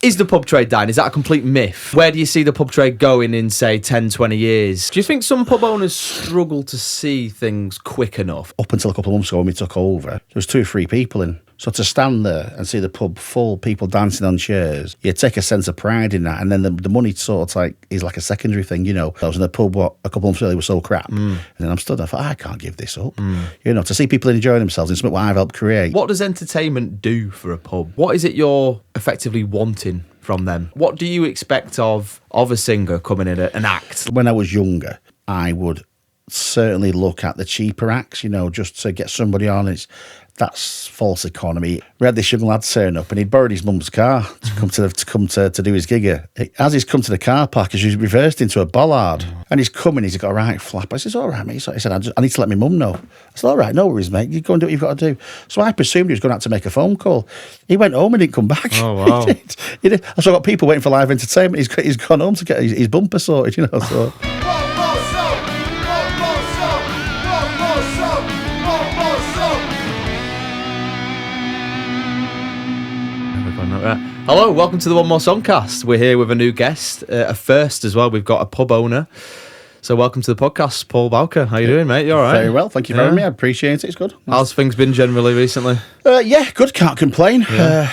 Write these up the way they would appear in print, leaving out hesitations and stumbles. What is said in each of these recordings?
Is the pub trade dying? Is that a complete myth? Where do you see the pub trade going in, say, 10, 20 years? Do you think some pub owners struggle to see things quick enough? Up until a couple of months ago when we took over, there was 2 or 3 people in. So to stand there and see the pub full, people dancing on chairs, you take a sense of pride in that. And then the money sort of like is like a secondary thing, you know. I was in a pub a couple of months earlier was so crap. And then I'm stood there, I thought, I can't give this up. You know, to see people enjoying themselves in something what I've helped create. What does entertainment do for a pub? What is it you're effectively wanting from them? What do you expect of a singer coming in an act? When I was younger, I would certainly look at the cheaper acts, you know, just to get somebody on. That's false economy. We had this young lad turn up and he'd borrowed his mum's car to come to do his gig here. As he's come to the car park, he's reversed into a bollard. And he's coming, he's got a right flap. I said, all right, mate. So he said, I need to let my mum know. I said, all right, no worries, mate. You go and do what you've got to do. So I presumed he was going out to make a phone call. He went home and didn't come back. Oh, wow. He did. So I've got people waiting for live entertainment. He's gone home to get his bumper sorted, you know. So. Hello, welcome to the One More Songcast. We're here with a new guest, a first as well. We've got a pub owner. So welcome to the podcast, Paul Bowker. How you doing, mate? You all right? Very well, thank you for having me. I appreciate it. It's good. How's things been generally recently? Yeah, good. Can't complain.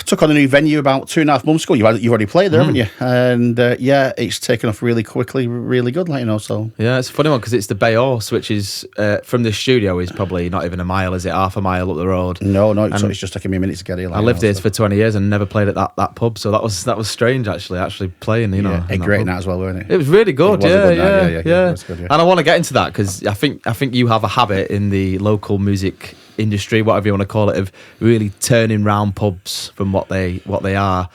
Took on a new venue about 2.5 months ago. You've already played there, haven't you? And yeah, it's taken off really quickly, really good, like, you know. So yeah, it's a funny one because it's the Bay Horse, which is from this studio is probably not even a mile, is it? Half a mile up the road. No, it's just taking me a minute to get here. Like, I lived here for 20 years and never played at that pub, so that was strange actually playing. You know, a great night as well, wasn't it? It was really good. It was a good night, yeah. It was good, yeah. And I want to get into that because I think you have a habit in the local music industry, whatever you want to call it, of really turning round pubs from what they are.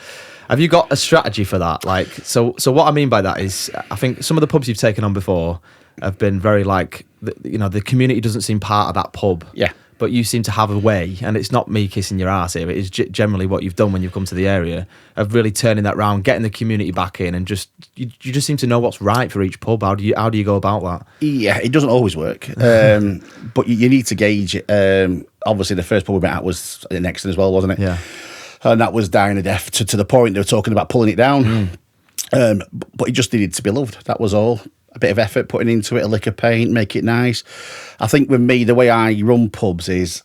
Have you got a strategy for that? Like, so what I mean by that is, I think some of the pubs you've taken on before have been very like, the community doesn't seem part of that pub. Yeah. But you seem to have a way, and it's not me kissing your ass here, it is generally what you've done when you've come to the area, of really turning that round, getting the community back in, and you just seem to know what's right for each pub. How do you go about that? Yeah, it doesn't always work, but you need to gauge it. Obviously, the first pub we met at was in Exton as well, wasn't it? Yeah. And that was dying a death to the point they were talking about pulling it down. But it just needed to be loved. That was all. A bit of effort putting into it, a lick of paint, make it nice. I think with me, the way I run pubs is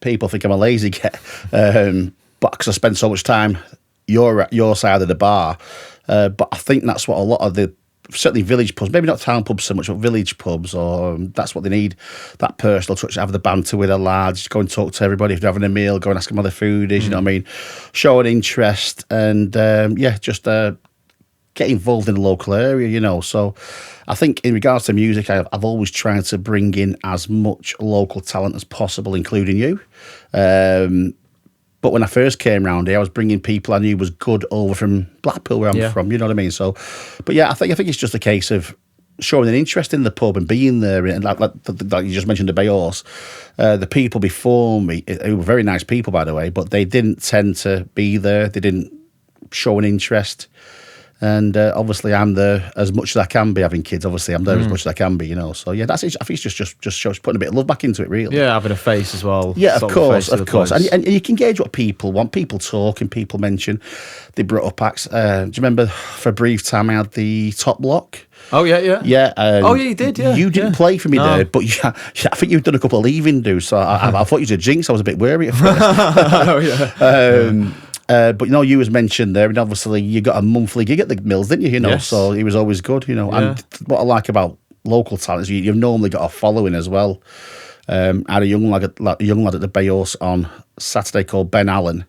people think I'm a lazy get, but because I spend so much time your side of the bar. But I think that's what a lot of the certainly village pubs, maybe not town pubs so much, but village pubs, or that's what they need. That personal touch, have the banter with the lads, go and talk to everybody if they're having a meal, go and ask them how their food is. You know what I mean? Show an interest and just. Get involved in the local area, you know. So I think in regards to music, I've always tried to bring in as much local talent as possible, including you. But when I first came round here, I was bringing people I knew was good over from Blackpool, where I'm from, you know what I mean? So, but yeah, I think it's just a case of showing an interest in the pub and being there. And like you just mentioned, the Bay Horse, the people before me, who were very nice people, by the way, but they didn't tend to be there. They didn't show an interest. And obviously, I'm there as much as I can be. Having kids, obviously, I'm there as much as I can be. You know, so yeah, that's it. I think it's just shows putting a bit of love back into it, really. Yeah, having a face as well. Yeah, of course. And you can gauge what people want. People talk and people mention. They brought up acts. Do you remember for a brief time I had the Top Block? Oh yeah. Yeah. You did. Yeah. You didn't play for me there, but yeah, I think you've done a couple of leaving dues. So I thought you was a jinx. I was a bit wary at first. Oh yeah. But you was mentioned there, and obviously you got a monthly gig at the Mills, didn't you? You know, yes. So he was always good. You know, and what I like about local talent is you've normally got a following as well. I had a young lad at the Bay Horse on Saturday called Ben Allen.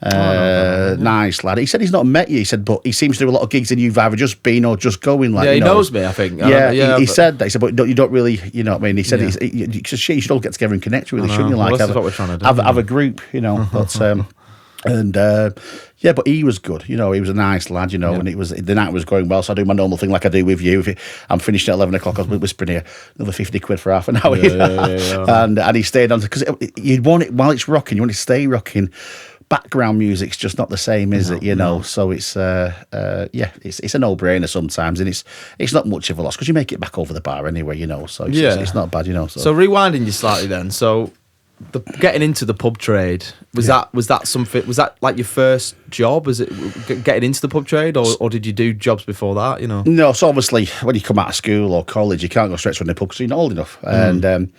Nice lad. He said he's not met you. He said, but he seems to do a lot of gigs, and you've either just been or just going. Like, he knows me, I think. He said that. He said, but you don't really, you know what I mean. He said, you should all get together and connect, really, shouldn't you? Like, that's what we're trying to do. Have a group, you know. But but he was good, you know. He was a nice lad, you know, and the night was going well. So I do my normal thing like I do with you. I'm finishing at 11 o'clock, I was whispering here, another 50 quid for half an hour. And he stayed on because you'd want it while it's rocking, you want it to stay rocking. Background music's just not the same, is it? You know, so it's it's a no-brainer sometimes, and it's not much of a loss because you make it back over the bar anyway, you know. So it's not bad, you know. So rewinding you slightly then, so getting into the pub trade, was that something? Was that like your first job? Was it getting into the pub trade, or did you do jobs before that? You know. No, so obviously when you come out of school or college, you can't go straight to the pub because you're not old enough. And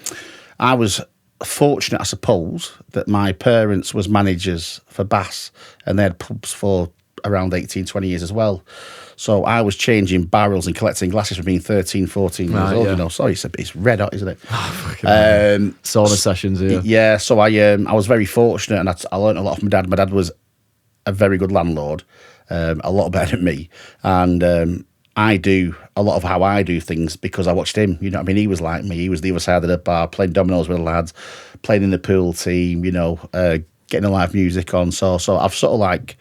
I was fortunate, I suppose, that my parents was managers for Bass, and they had pubs for around 18, 20 years as well. So I was changing barrels and collecting glasses from being 13, 14 years old. You know, sorry, it's red hot, isn't it? Sauna sessions, yeah. Yeah, so I was very fortunate, and I learned a lot from my dad. My dad was a very good landlord, a lot better than me, and I do a lot of how I do things because I watched him. You know what I mean? He was like me. He was the other side of the bar, playing dominoes with the lads, playing in the pool team, you know, getting the live music on. So I've sort of like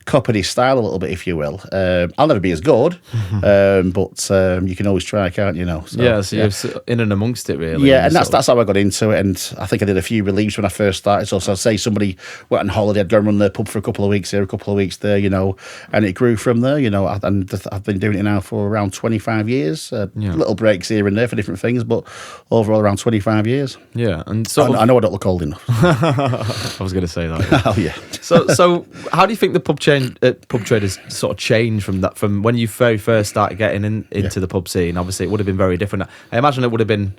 copied his style a little bit, if you will. I'll never be as good, but you can always try, can't you? Know? So, you're in and amongst it, really. Yeah, and that's how I got into it. And I think I did a few reliefs when I first started. So I'd say somebody went on holiday, I'd go and run their pub for a couple of weeks here, a couple of weeks there, you know, and it grew from there, you know. And I've been doing it now for around 25 years. Little breaks here and there for different things, but overall around 25 years. Yeah, and I know I don't look old enough. I was going to say that. Yeah. Oh yeah. So how do you think the pub trade has sort of changed from when you very first started getting into the pub scene? Obviously, it would have been very different. I imagine it would have been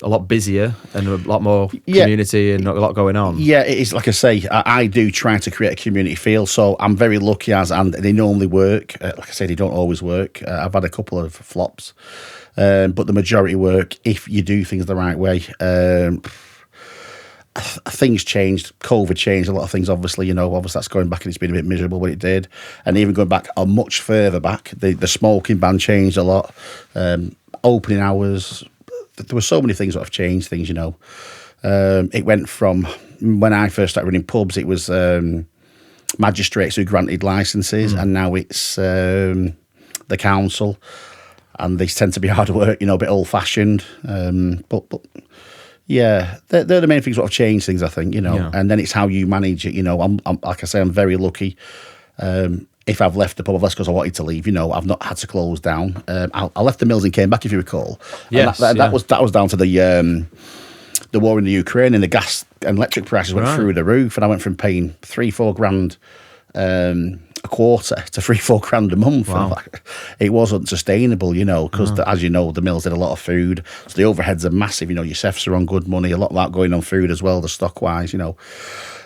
a lot busier and a lot more community and a lot going on. Yeah, it is. Like I say, I do try to create a community feel. So I'm very lucky and they normally work. Like I say, they don't always work. I've had a couple of flops, but the majority work if you do things the right way. Things changed. COVID changed a lot of things, obviously, you know. Obviously, that's going back and it's been a bit miserable when it did. And even going back much further back, the smoking ban changed a lot. Opening hours, there were so many things that have changed things, you know. It went from, when I first started running pubs, it was magistrates who granted licences, and now it's the council. And they tend to be hard work, you know, a bit old-fashioned. But yeah, they're the main things that have changed things, I think, you know. Yeah. And then it's how you manage it, you know. I'm like I say, I'm very lucky. If I've left the pub, I've left because I wanted to leave. You know, I've not had to close down. I left the mills and came back, if you recall. Yes, that was down to the war in the Ukraine, and the gas and electric prices went through the roof, and I went from paying $3-4 grand a quarter to $3-4 grand a month. Wow. It wasn't sustainable, you know, because as you know, the mills did a lot of food, so the overheads are massive. You know, your chefs are on good money, a lot of that going on food as well, the stock wise, you know.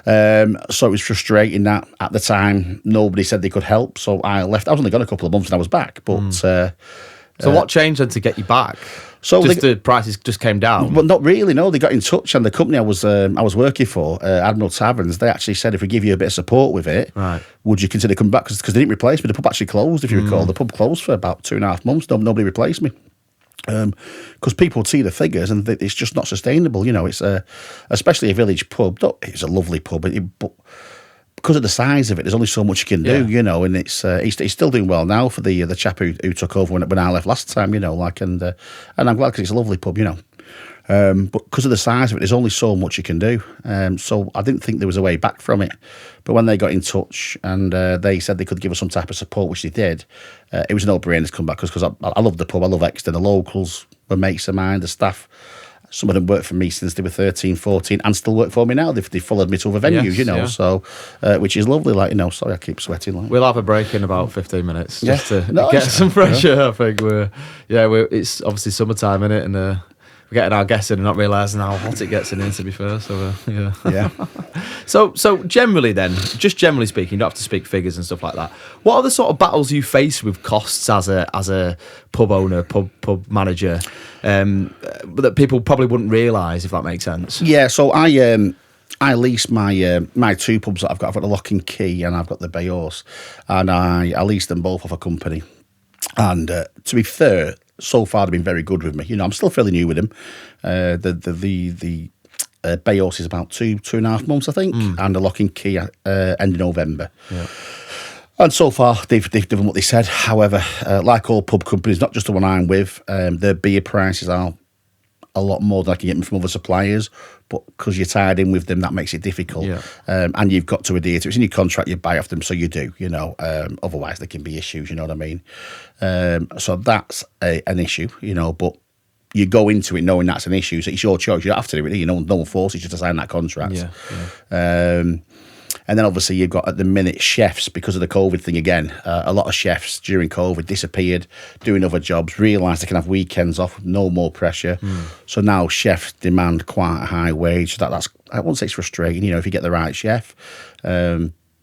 So it was frustrating that at the time nobody said they could help, so I left. I was only gone a couple of months and I was back, but so what changed then to get you back? So the prices just came down. Well, not really. No, they got in touch, and the company I was working for, Admiral Taverns, they actually said if we give you a bit of support with it, would you consider coming back? Because they didn't replace me. The pub actually closed, if you recall. The pub closed for about 2.5 months. Nobody replaced me. Because people would see the figures and it's just not sustainable. You know, it's especially a village pub. It's a lovely pub, but because of the size of it, there's only so much you can do. You know, and it's he's still doing well now for the chap who took over when I left last time. You know, like and I'm glad because it's a lovely pub. You know. But because of the size of it, there's only so much you can do. So I didn't think there was a way back from it. But when they got in touch and they said they could give us some type of support, which they did, it was a no-brainer to come back because I love the pub, I love Exton. The locals were mates of mine, the staff. Some of them worked for me since they were 13, 14 and still work for me now. They followed me to other venues, you know, so which is lovely. Like, you know, sorry, I keep sweating. Like. We'll have a break in about 15 minutes just to get some fresh air. I think it's obviously summertime, innit? And we're getting our guests in and not realising how hot it gets in here, to be fair. So, yeah. So generally then, just generally speaking, you don't have to speak figures and stuff like that. What are the sort of battles you face with costs as a pub owner, pub manager, that people probably wouldn't realise, if that makes sense? Yeah, so I lease my two pubs that I've got. I've got the Lock and Key and I've got the Bay Horse, and I lease them both off a company. And to be fair, so far they've been very good with me. You know, I'm still fairly new with them. The Bay Horse is about 2.5 months, I think, and the Lock and Key end of November. Yeah. And so far, they've done what they said. However, like all pub companies, not just the one I'm with, their beer prices are a lot more than I can get them from other suppliers. But because you're tied in with them, that makes it difficult. Yeah. And you've got to adhere to it. It's in your contract, you buy off them, so you do, you know. Otherwise, there can be issues, you know what I mean? So that's an issue, you know. But you go into it knowing that's an issue, so it's your choice. You don't have to do it. No one forces you to sign that contract. And then obviously you've got at the minute chefs, because of the COVID thing again. A lot of chefs during COVID disappeared, doing other jobs, realised they can have weekends off, no more pressure. So now chefs demand quite a high wage. That's I won't say it's frustrating, if you get the right chef.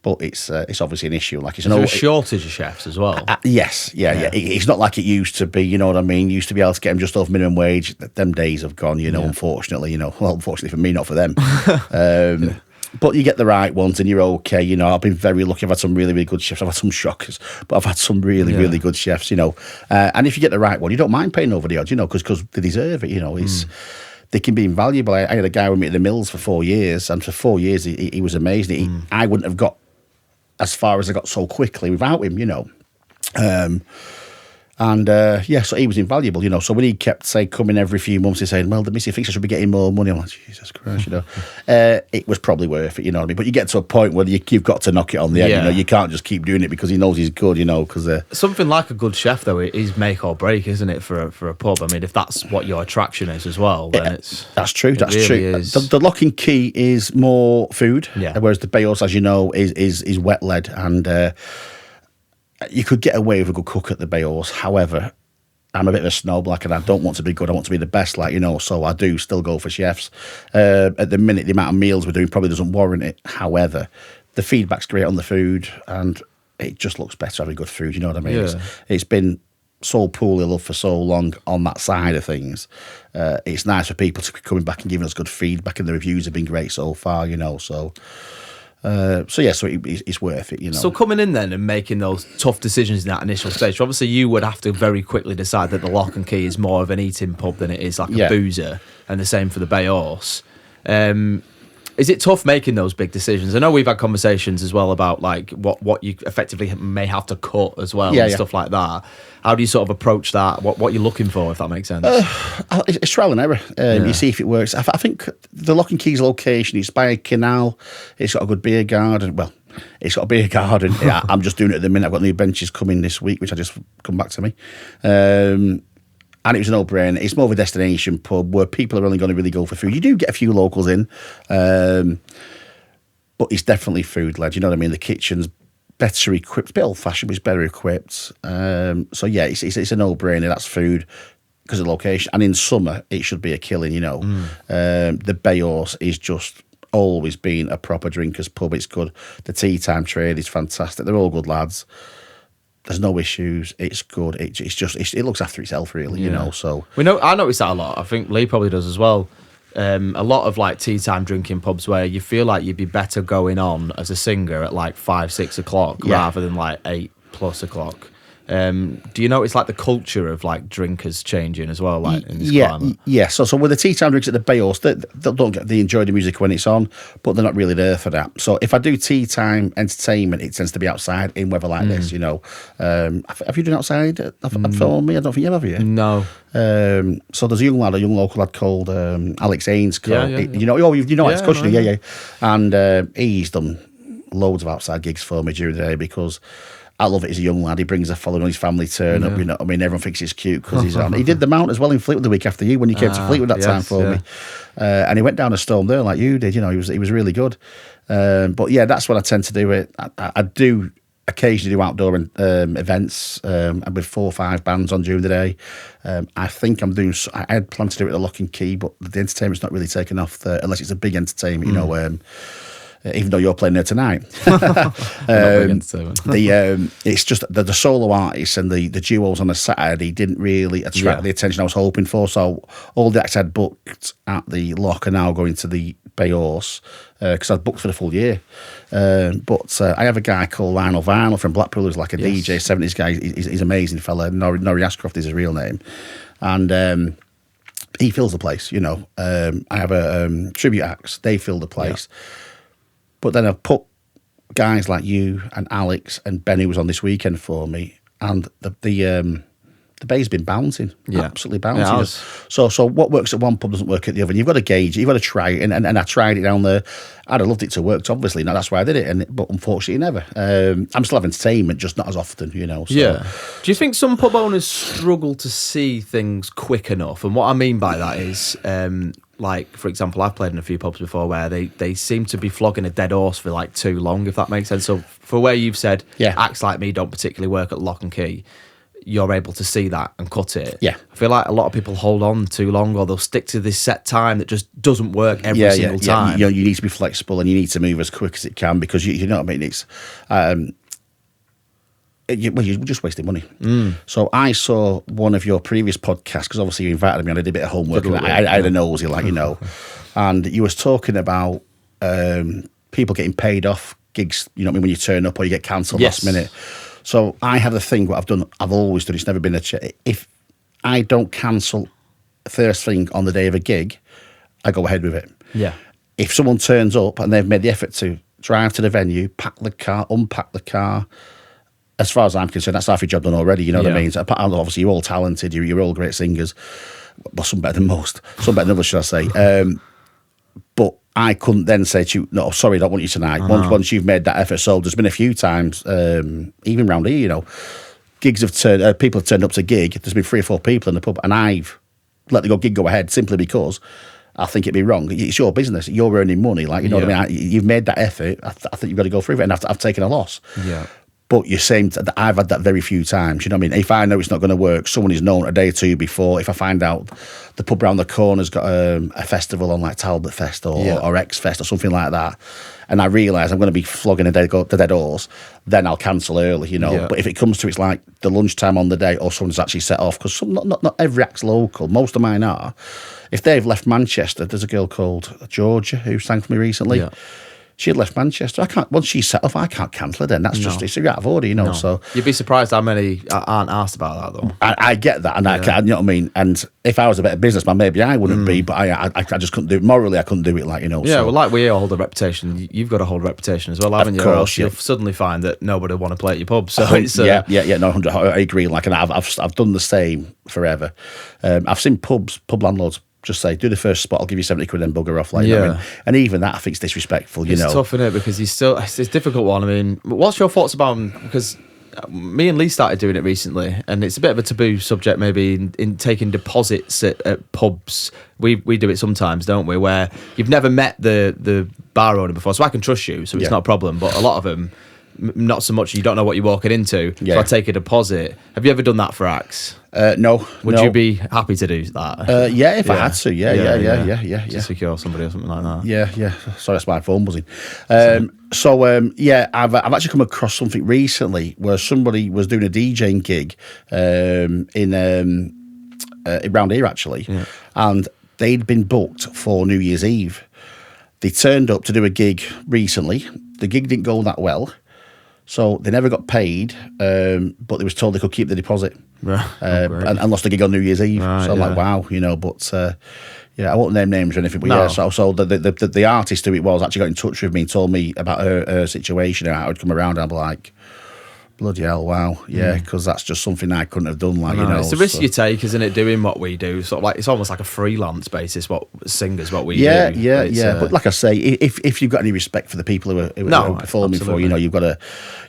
But it's obviously an issue. Like, it's a shortage of chefs as well. Yes, yeah. It's not like it used to be. You know what I mean? You used to be able to get them just off minimum wage. Them days have gone. Unfortunately. Well, unfortunately for me, not for them. But you get the right ones, and you're okay. I've been very lucky. I've had some really, really good chefs. I've had some shockers, but I've had some really, really good chefs. And if you get the right one, you don't mind paying over the odds. Because they deserve it. It's. They can be invaluable. I had a guy with me at the Mills for 4 years, and for 4 years he was amazing. I wouldn't have got as far as I got so quickly without him, so he was invaluable, So when he kept, coming every few months and saying, well, the Missy thinks I should be getting more money, I'm like, Jesus Christ, it was probably worth it, you know what I mean? But you get to a point where you've got to knock it on the head, you can't just keep doing it because he knows he's good, because... Something like a good chef, though, is make or break, isn't it, for a pub? I mean, if that's what your attraction is as well, then it's... That's true, that's really true. The lock and key is more food, whereas the Bayos, as you know, is wet lead, and... you could get away with a good cook at the Bayos. However, I'm a bit of a snob, and I don't want to be good. I want to be the best, so I do still go for chefs. At the minute, the amount of meals we're doing probably doesn't warrant it. However, the feedback's great on the food, and it just looks better having good food, you know what I mean? Yeah. It's been so poorly loved for so long on that side of things. It's nice for people to be coming back and giving us good feedback, and the reviews have been great so far, so... So it's worth it, So coming in then and making those tough decisions in that initial stage, obviously you would have to very quickly decide that the Lock and Key is more of an eating pub than it is like a boozer, and the same for the Bay Horse. Is it tough making those big decisions? I know we've had conversations as well about what you effectively may have to cut as well, and stuff like that. How do you sort of approach that? What you're looking for, if that makes sense? It's trial and error. You see if it works. I think the Lock and Key's location, it's by a canal. It's got a good beer garden. Well, it's got a beer garden. I'm just doing it at the minute. I've got new benches coming this week, which I just come back to me. And it was a no-brainer. It's more of a destination pub where people are only going to really go for food. You do get a few locals in, but it's definitely food-led. You know what I mean? The kitchen's better equipped, a bit old-fashioned, but it's better equipped. It's a no-brainer. That's food because of the location. And in summer, it should be a killing, The Bay Horse is just always been a proper drinker's pub. It's good. The tea time trade is fantastic. They're all good lads. There's no issues. It's good. It looks after itself, really. So I notice that a lot. I think Lee probably does as well. A lot of tea time drinking pubs where you feel like you'd be better going on as a singer at 5-6 o'clock rather than 8+ o'clock. Do you notice the culture of drinkers changing as well, in this climate? Yeah. So with the tea time drinks at the Bay Horse, they enjoy the music when it's on, but they're not really there for that. So if I do tea time entertainment, it tends to be outside in weather like this. Have you done outside for me? I don't think you have you? No. So there's a young local lad called Alex Haynes. Yeah. You know Alex, of course you do. Yeah. And he's done loads of outside gigs for me during the day because I love it. He's a young lad. He brings a following on his family turn up. Everyone thinks it's cute because he's on. He did the Mount as well in Fleetwood the week after you when you came to Fleetwood that time for me. And he went down a storm there like you did. He was really good. But yeah, that's what I tend to do. I do occasionally do outdoor events with 4 or 5 bands on during the day. I think I had planned to do it at the Lock and Key, but the entertainment's not really taken off unless it's a big entertainment, even though you're playing there tonight. It's just the solo artists and the duos on a Saturday didn't really attract the attention I was hoping for. So all the acts I'd booked at the Lock are now going to the Bay Horse because I'd booked for the full year. But I have a guy called Lionel Vinyl from Blackpool who's like a DJ, 70s guy. He's an amazing fella. Norrie Ashcroft is his real name. And he fills the place, I have a tribute acts. They fill the place. Yeah. But then I've put guys like you and Alex and Ben who was on this weekend for me, and the the bay's been bouncing, absolutely bouncing. Yeah, so what works at one pub doesn't work at the other. And you've got to gauge it, you've got to try it. And I tried it down there. I'd have loved it to work, obviously. Now that's why I did it. But unfortunately, never. I'm still have entertainment, just not as often, you know. So. Yeah. Do you think some pub owners struggle to see things quick enough? And what I mean by that is, like, for example, I've played in a few pubs before where they seem to be flogging a dead horse for like too long, if that makes sense. So for where you've said, acts like me don't particularly work at Lock and Key, you're able to see that and cut it. Yeah. I feel like a lot of people hold on too long, or they'll stick to this set time that just doesn't work every single time. You need to be flexible and you need to move as quick as it can, because you know what I mean. It's you're just wasting money. So I saw one of your previous podcasts, because obviously you invited me and I did a bit of homework. And I had a nosy, like, you know, and you was talking about people getting paid off gigs. You know what I mean, when you turn up or you get cancelled last minute. So I have the thing, what I've always done, it's never been if I don't cancel first thing on the day of a gig, I go ahead with it. Yeah. If someone turns up and they've made the effort to drive to the venue, pack the car, unpack the car, as far as I'm concerned, that's half your job done already, you know what I mean? So obviously you're all talented, you're all great singers, well, some better than most, some better than others, should I say. But I couldn't then say to you, no, sorry, I don't want you tonight. Once you've made that effort. So there's been a few times, even round here, you know, gigs have turned, people have turned up to gig. There's been 3 or 4 people in the pub, and I've let the gig go ahead simply because I think it'd be wrong. It's your business. You're earning money, like, you know what I mean. You've made that effort. I think you've got to go through it, and I've taken a loss. Yeah. But you're saying that I've had that very few times. You know what I mean? If I know it's not going to work, someone is known a day or two before. If I find out the pub round the corner's got a festival on, like Talbot Fest or X Fest or something like that, and I realise I'm going to be flogging the dead horse, then I'll cancel early, you know. Yeah. But if it comes to it's like the lunchtime on the day, or someone's actually set off, because not every act's local. Most of mine are. If they've left Manchester, there's a girl called Georgia who sang for me recently. Yeah. She had left Manchester. Once she's set off, I can't cancel her then. That's just, it's out of order, you know. No. So you'd be surprised how many aren't asked about that, though. I get that, and I can't, you know what I mean? And if I was a better businessman, maybe I wouldn't be, but I just couldn't do it. Morally, I couldn't do it, like, you know. Yeah, well, like we all hold a reputation, you've got to hold a reputation as well, haven't you? Of course, you'll suddenly find that nobody will want to play at your pub. So it's, no, 100, I agree. Like, and I've done the same forever. I've seen pub landlords just say, do the first spot, I'll give you 70 quid, then bugger off. Like, you know what I mean? And even that, I think, is disrespectful, you know. It's tough, isn't it? Because it's a difficult one. I mean, what's your thoughts about, because me and Lee started doing it recently, and it's a bit of a taboo subject maybe in taking deposits at pubs. We do it sometimes, don't we, where you've never met the bar owner before, so I can trust you, so it's not a problem, but a lot of them, not so much, you don't know what you're walking into, so I take a deposit. Have you ever done that for acts? No. Would you be happy to do that? If I had to, yeah. To secure somebody or something like that. Yeah. Sorry, that's my phone buzzing. I've actually come across something recently where somebody was doing a DJing gig in around here, actually, and they'd been booked for New Year's Eve. They turned up to do a gig recently. The gig didn't go that well, so they never got paid, but they was told they could keep the deposit. Right. And lost the gig on New Year's Eve. Right, so I'm like, wow, you know, but I won't name names or anything, but so the artist who it was actually got in touch with me and told me about her situation and how it would come around, and I'm like, bloody hell, wow, because that's just something I couldn't have done, like, you know. It's the risk you take, isn't it, doing what we do, sort of like, it's almost like a freelance basis, what singers, what we do. Yeah, but like I say, if you've got any respect for the people who are performing for, you know, you've got to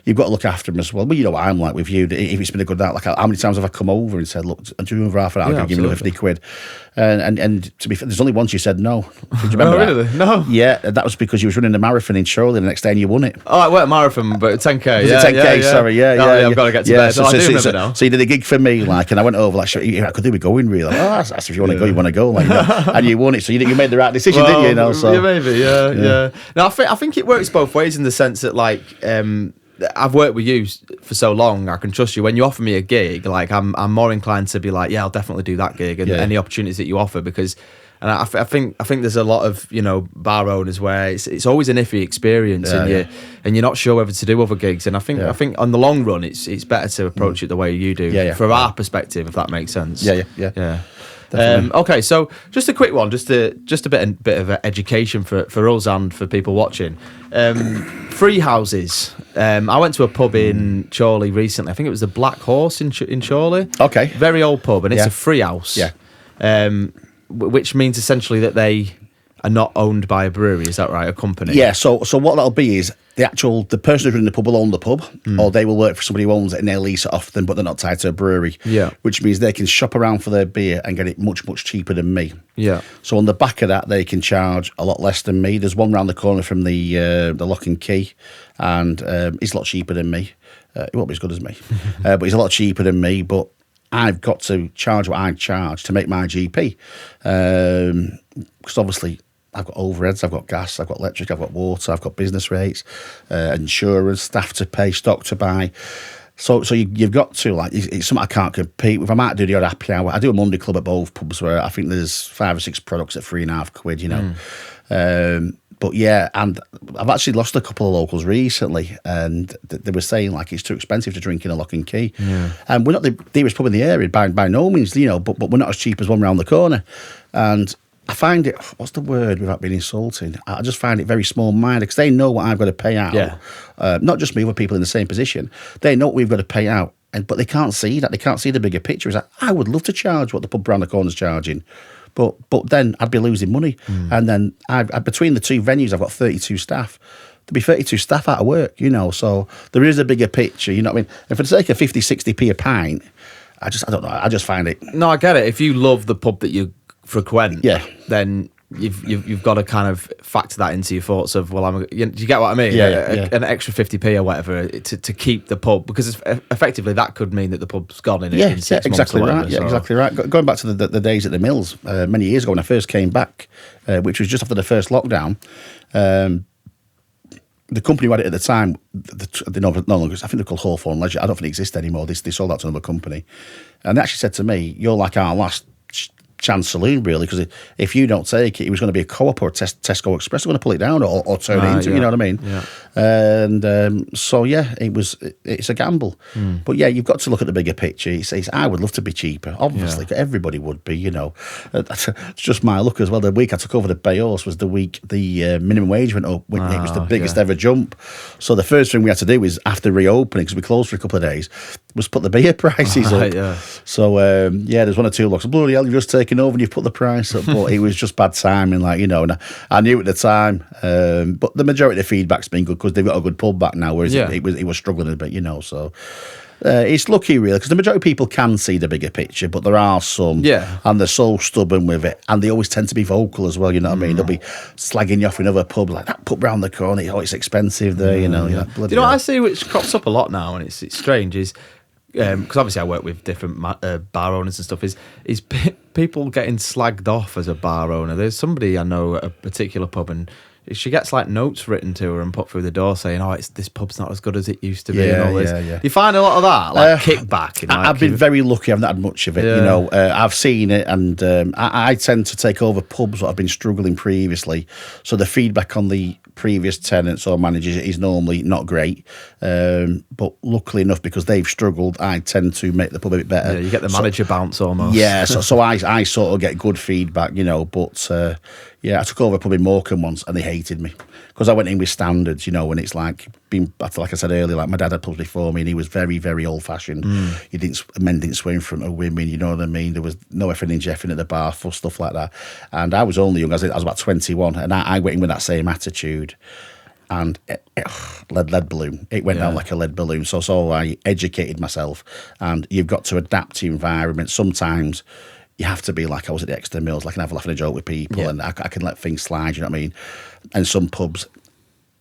look after them as well. Well, you know what I'm like with you, if it's been a good night, like, how many times have I come over and said, look, do you over half an hour, I'll give you 50 quid. And to be fair, there's only once you said no. Do you remember that? Really? No. Yeah, that was because you was running a marathon in Chorley the next day and you won it. Oh, it weren't a marathon, but 10K. Was it 10K? Sorry, I've got to get to bed. I do remember now. So you did a gig for me, like, and I went over, like, I could do with going, really. Like, that's if you want to go, you want to go, like, you know, and you won it. So you made the right decision, didn't you? You know, so maybe, yeah. Now, I think it works both ways in the sense that, like, I've worked with you for so long, I can trust you. When you offer me a gig, like, I'm more inclined to be like, I'll definitely do that gig and any opportunities that you offer, because And I think there's a lot of bar owners where it's always an iffy experience, and you're not sure whether to do other gigs. And I think on the long run, it's better to approach it the way you do, from our perspective, if that makes sense. Yeah. Okay, so just a quick one, just a bit of education for us and for people watching. Free houses. I went to a pub in Chorley recently. I think it was the Black Horse in Chorley. Okay. Very old pub, and it's a free house. Yeah. Which means essentially that they are not owned by a brewery. Is that right? A company? Yeah. So what that'll be is the person who's running the pub will own the pub, or they will work for somebody who owns it and they'll lease it off them, but they're not tied to a brewery. Yeah. Which means they can shop around for their beer and get it much, much cheaper than me. Yeah. So on the back of that, they can charge a lot less than me. There's one round the corner from the Lock and Key, and he's a lot cheaper than me. He won't be as good as me, but he's a lot cheaper than me. But I've got to charge what I charge to make my GP, because obviously I've got overheads, I've got gas, I've got electric, I've got water, I've got business rates, insurance, staff to pay, stock to buy. So you've got to, like, it's something I can't compete with. I might do the odd happy hour. I do a Monday club at both pubs where I think there's 5 or 6 products at £3.50, But yeah, and I've actually lost a couple of locals recently, and they were saying like it's too expensive to drink in a Lock and Key. Yeah. And we're not the dearest pub in the area by no means, but we're not as cheap as one round the corner. And I find it, what's the word without being insulting? I just find it very small-minded, because they know what I've got to pay out. Yeah. Not just me, other people in the same position. They know what we've got to pay out, but they can't see that. They can't see the bigger picture. It's like, I would love to charge what the pub round the corner's charging. But then I'd be losing money. And then between the two venues, I've got 32 staff. There'd be 32 staff out of work, so there is a bigger picture, you know what I mean? And for the sake of 50, 60p a pint, I don't know, I just find it... No, I get it. If you love the pub that you frequent, then you've got to kind of factor that into your thoughts of, well, do you get what I mean? An extra 50p or whatever to keep the pub, because effectively that could mean that the pub's gone in 6 months exactly or whatever, right. Yeah, exactly right. Going back to the days at the Mills many years ago when I first came back, which was just after the first lockdown. The company who had it at the time, no longer, I think they're called Hawthorne Leisure. I don't think they exist anymore. They sold out to another company, and they actually said to me, "You're like our last chance saloon, really, because if you don't take it was going to be a Co-op or a Tesco Express. They're going to pull it down or turn it into, you know what I mean? Yeah. And so yeah, it's a gamble. But yeah, you've got to look at the bigger picture. It's I would love to be cheaper, obviously. Everybody would be, It's just my luck as well. The week I took over the Bay Horse was the week the minimum wage went up. It was the biggest ever jump. So the first thing we had to do was, after reopening, because we closed for a couple of days, was put the beer prices up. Yeah. So there's 1 or 2 locks. Bloody hell, you've just taken over and you've put the price up. But it was just bad timing, and I knew at the time. But the majority of the feedback's been good, because they've got a good pub back now, whereas it was struggling a bit, so... it's lucky, really, because the majority of people can see the bigger picture, but there are some, and they're so stubborn with it, and they always tend to be vocal as well, you know what I mean? They'll be slagging you off in other pubs, like that pub round the corner, it's expensive there, you know. Yeah. Do you know what I see, which crops up a lot now, and it's strange, is... because obviously I work with different bar owners and stuff, is people getting slagged off as a bar owner. There's somebody I know at a particular pub, and she gets like notes written to her and put through the door saying, this pub's not as good as it used to be, and all this. Do you find a lot of that, like kickback? I've been very lucky. I've not had much of it. I've seen it, and I tend to take over pubs that have been struggling previously, so the feedback on the previous tenants or managers is normally not great, but luckily enough, because they've struggled, I tend to make the pub a bit better. You get the manager bounce almost. So I sort of get good feedback, but I took over a pub in Morecambe once, and they hated me because I went in with standards, and it's like like I said earlier, like my dad had pubs before me, and he was very, very old fashioned. Men didn't swear in front of women, you know what I mean? There was no effing and jeffing at the bar for stuff like that. And I was only young, I was about 21, and I went in with that same attitude. And lead balloon. It went down like a lead balloon. So I educated myself, and you've got to adapt to your environment. Sometimes you have to be like I was at the Exeter Mills, like I can have a laugh and a joke with people, and I can let things slide, you know what I mean? And some pubs,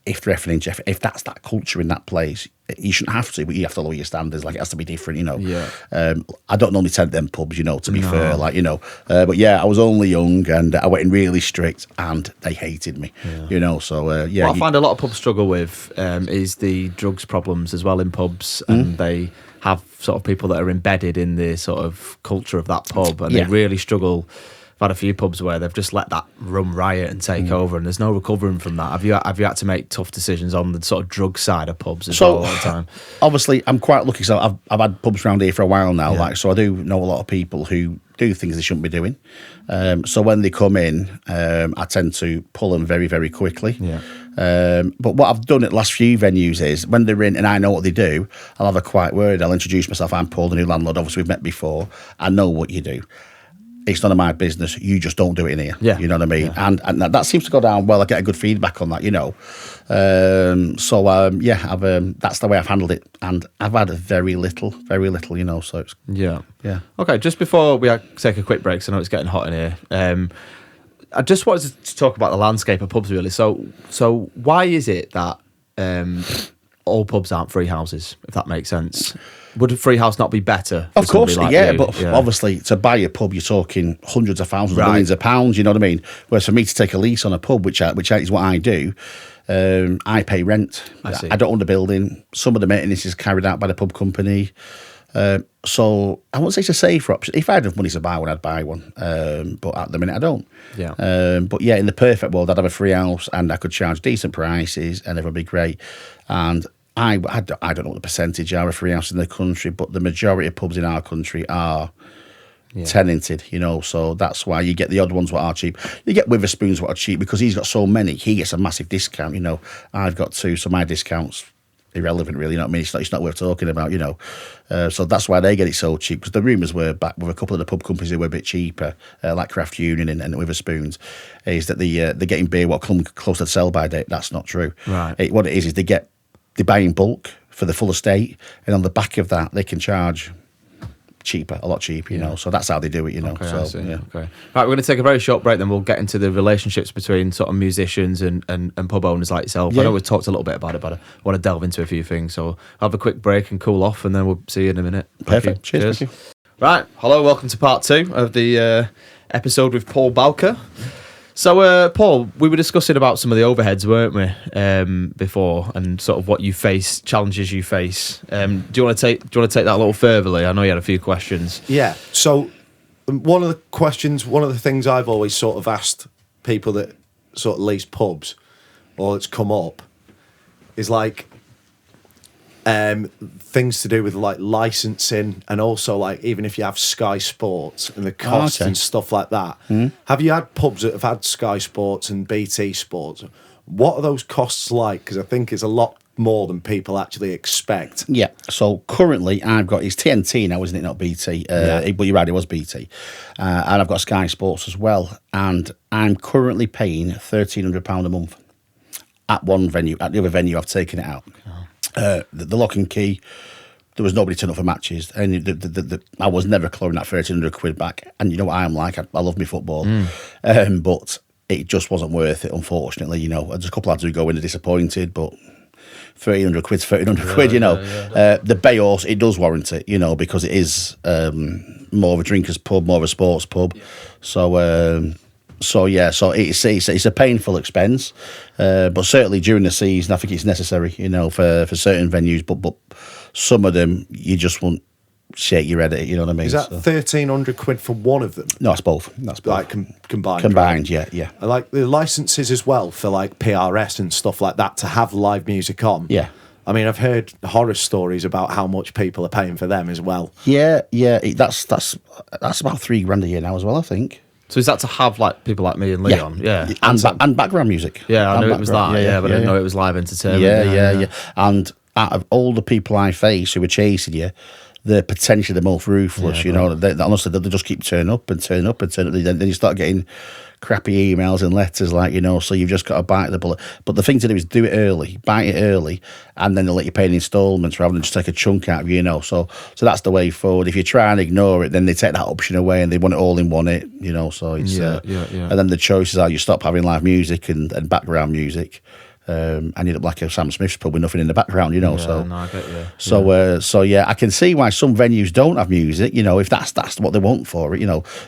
if they're effing and jeffing, if that's that culture in that place, you shouldn't have to, but you have to lower your standards. Like, it has to be different, I don't normally tend them pubs, to be fair, but I was only young, and I went in really strict, and they hated me, so what I find a lot of pubs struggle with is the drugs problems as well in pubs, and they have sort of people that are embedded in the sort of culture of that pub, and they really struggle I've had a few pubs where they've just let that run riot and take over, and there's no recovering from that. Have you had to make tough decisions on the sort of drug side of pubs as well all the time? Obviously, I'm quite lucky. So I've had pubs around here for a while now, so I do know a lot of people who do things they shouldn't be doing. So when they come in, I tend to pull them very, very quickly. Yeah. But what I've done at the last few venues is when they're in and I know what they do, I'll have a quiet word. I'll introduce myself. I'm Paul, the new landlord. Obviously, we've met before. I know what you do. It's none of my business. You just don't do it in here. Yeah. You know what I mean? Yeah. And that seems to go down well. I get a good feedback on that, that's the way I've handled it. And I've had very little, so it's... Yeah. Yeah. Okay, just before we take a quick break, so I know it's getting hot in here, I just wanted to talk about the landscape of pubs, really. So why is it that all pubs aren't free houses, if that makes sense? Would a free house not be better? Of course, like yeah, you? but obviously to buy a pub, you're talking hundreds of thousands, millions of pounds. You know what I mean? Whereas for me to take a lease on a pub, which is what I do, I pay rent. I don't own the building. Some of the maintenance is carried out by the pub company. So I won't say it's a safer option. If I had enough money to buy one, I'd buy one. But at the minute, I don't. Yeah. But yeah, in the perfect world, I'd have a free house and I could charge decent prices and everyone would be great. And I don't know what the percentage are of free house in the country, but the majority of pubs in our country are tenanted, so that's why you get the odd ones what are cheap. You get Witherspoons what are cheap because he's got so many. He gets a massive discount, I've got two, so my discount's irrelevant, really. You know what I mean? It's not worth talking about, So that's why they get it so cheap. Because the rumours were back with a couple of the pub companies who were a bit cheaper, like Craft Union and Witherspoons, is that they're getting beer what come close to the sell-by date. That's not true. Right. What it is they buy in bulk for the full estate, and on the back of that they can charge a lot cheaper, so that's how they do it, Okay, so I see. yeah. Okay. Right, we're going to take a very short break, then we'll get into the relationships between sort of musicians and pub owners like yourself. I know we've talked a little bit about it, but I want to delve into a few things, so I'll have a quick break and cool off, and then we'll see you in a minute. Perfect. Cheers. Thank you. Right, hello, welcome to part 2 of the episode with Paul Bowker. So, Paul, we were discussing about some of the overheads, weren't we, before, and sort of what you face, challenges you face. Do you want to take that a little furtherly? I know you had a few questions. Yeah. So, one of the things I've always sort of asked people that sort of lease pubs, or it's come up, is like things to do with like licensing, and also like even if you have Sky Sports and the costs and stuff like that. Have you had pubs that have had Sky Sports and BT Sports? What are those costs like? Because I think it's a lot more than people actually expect. Yeah. So currently it's TNT now, isn't it? Not BT. But you're right, it was BT. And I've got Sky Sports as well, and I'm currently paying £1,300 a month at one venue. At the other venue, I've taken it out. The Lock and Key, there was nobody turning up for matches, and I was never clawing that £1,300 back. And you know what I'm like, I love my football, but it just wasn't worth it, unfortunately. There's a couple lads who go in, they're disappointed, but £1,300's £1,300. The Bay Horse, it does warrant it, because it is more of a drinkers pub, more of a sports pub. So it's a painful expense, but certainly during the season, I think it's necessary, for certain venues. But some of them, you just won't shake your head at it. You know what I mean? Is that £1,300 for one of them? No, that's both. Like combined. Combined, right? Yeah. I like the licenses as well for like PRS and stuff like that to have live music on. Yeah. I mean, I've heard horror stories about how much people are paying for them as well. Yeah. That's about £3,000 a year now as well, I think. So is that to have like people like me and Leon? Yeah. And background music. Yeah, I knew it was that. But I didn't know it was live entertainment. Yeah. And out of all the people I face who are chasing you, they're potentially the most ruthless. Honestly, they just keep turning up. Then you start getting crappy emails and letters, so you've just got to bite the bullet. But the thing to do is do it early, bite it early, and then they'll let you pay in instalments rather than just take a chunk out of you, So that's the way forward. If you try and ignore it, then they take that option away and they want it all in one hit, So it's and then the choices are you stop having live music and background music. And you look like a Sam Smith's pub with nothing in the background, No, I get you. So I can see why some venues don't have music, if that's what they want for it,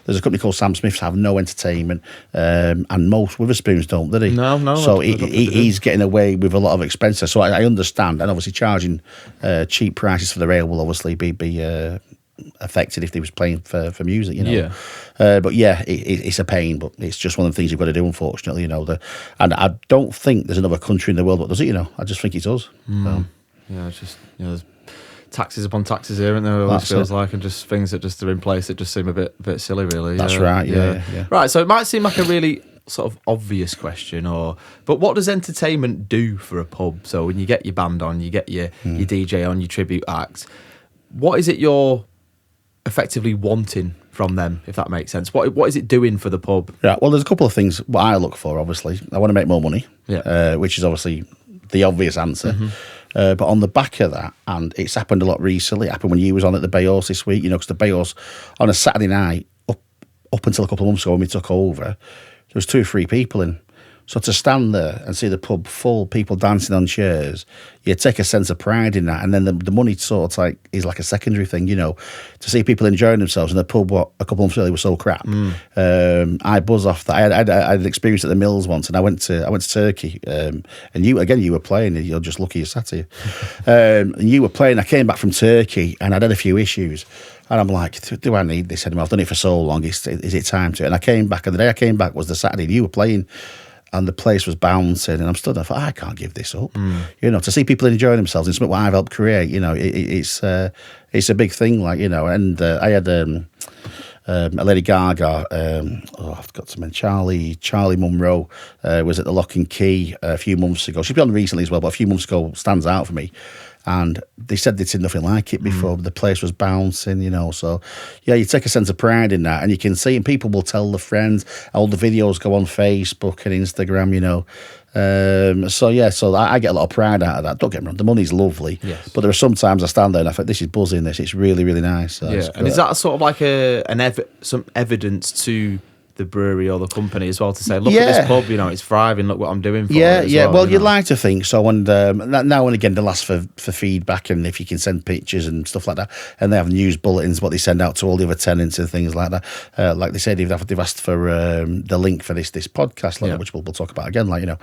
There's a company called Sam Smith's have no entertainment, and most Witherspoons don't, do they? No. So he's getting away with a lot of expenses. So I understand, and obviously charging cheap prices for the rail will obviously be affected if they was playing for music, you know. Yeah. But yeah, it's a pain, but it's just one of the things you've got to do, unfortunately, you know. And I don't think there's another country in the world that does it, you know. I just think it does. So. Yeah, it's just, you know, there's taxes upon taxes here, and there always feels like, and just things that just are in place that just seem a bit silly, really. That's right, yeah. Right, so it might seem like a really sort of obvious question, but what does entertainment do for a pub? So when you get your band on, you get your DJ on, your tribute act, what is it you're effectively wanting from them, if that makes sense? What is it doing for the pub? Yeah, well, there's a couple of things what I look for, obviously. I want to make more money, which is obviously the obvious answer. But on the back of that, and it's happened a lot recently, it happened when you was on at the Bay Horse this week, you know, because the Bay Horse, on a Saturday night, up until a couple of months ago when we took over, there was 2 or 3 people in. So to stand there and see the pub full, people dancing on chairs, you take a sense of pride in that. And then the money sort of is like a secondary thing, you know, to see people enjoying themselves in the pub, what a couple of months earlier was so crap. I buzz off that. I had an experience at the Mills once, and I went to Turkey, and you were playing, and you're just lucky you sat here. And you were playing. I came back from Turkey, and I'd had a few issues. And I'm like, do I need this anymore? I've done it for so long. Is it time to? And I came back, and the day I came back was the Saturday, and you were playing. And the place was bouncing, and I'm stood there. I thought, I can't give this up. You know, to see people enjoying themselves in something what I've helped create, you know, it's a big thing, like, you know. And I had a Lady Gaga, I've got to mention Charlie Munro was at the Lock and Key a few months ago. She's been on recently as well, but a few months ago stands out for me. And they said they'd seen nothing like it before. The place was bouncing, you know. So, yeah, you take a sense of pride in that, and you can see, and people will tell their friends. All the videos go on Facebook and Instagram, you know. So I get a lot of pride out of that. Don't get me wrong, the money's lovely, but there are sometimes I stand there and I think this is buzzing. It's really, really nice. So and is that sort of like some evidence to the brewery or the company as well, to say, look at this pub, you know, it's thriving, look what I'm doing for it as well, you'd know? like to think so. And now and again they'll ask for feedback, and if you can send pictures and stuff like that, and they have news bulletins what they send out to all the other tenants and things like that. Like they said, they've asked for the link for this podcast, which we'll talk about again, like, you know.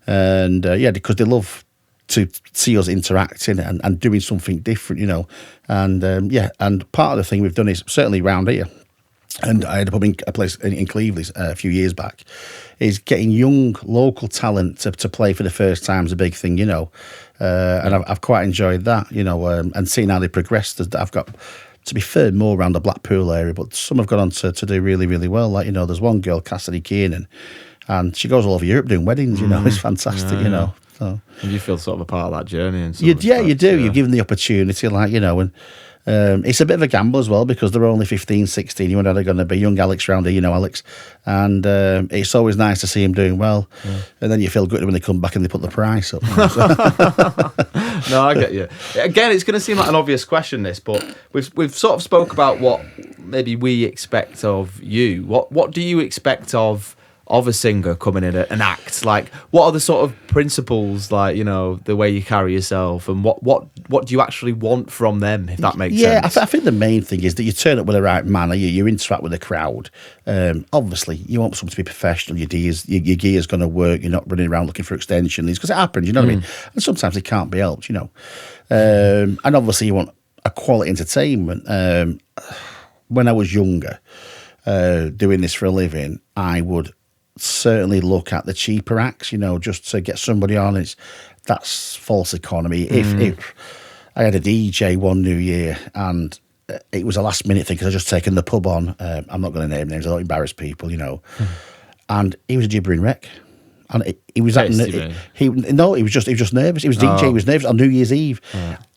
And because they love to see us interacting and doing something different, you know. And and part of the thing we've done is, certainly around here, and I had a place in Cleveland a few years back, is getting young local talent to play for the first time is a big thing, you know. And I've quite enjoyed that, you know, and seeing how they progressed. I've got, to be fair, more around the Blackpool area, but some have gone on to do really, really well. Like, you know, there's one girl, Cassidy Kiernan, and she goes all over Europe doing weddings, you know. It's fantastic, you know. So, and you feel sort of a part of that journey. And you do. You're given the opportunity, like, you know, and it's a bit of a gamble as well, because they're only 15, 16. You know they're going to be young Alex round here, you know, Alex. And it's always nice to see him doing well. And then you feel good when they come back and they put the price up. No, I get you. Again, it's going to seem like an obvious question, this, but we've sort of spoke about what maybe we expect of you. What do you expect of a singer coming in an act? Like, what are the sort of principles, like, you know, the way you carry yourself, and what do you actually want from them, if that makes sense? I think the main thing is that you turn up with the right manner, you interact with the crowd. Obviously, you want someone to be professional, your gear's going to work, you're not running around looking for extensions, because it happens, you know what I mean? And sometimes it can't be helped, you know. And obviously you want a quality entertainment. When I was younger, doing this for a living, I would certainly look at the cheaper acts, you know, just to get somebody on. That's false economy. If I had a DJ one New Year, and it was a last minute thing because I just taken the pub on. I'm not going to name names, I don't embarrass people, you know. And he was a gibbering wreck, and he was he was just nervous. He was DJ, he was nervous on New Year's Eve.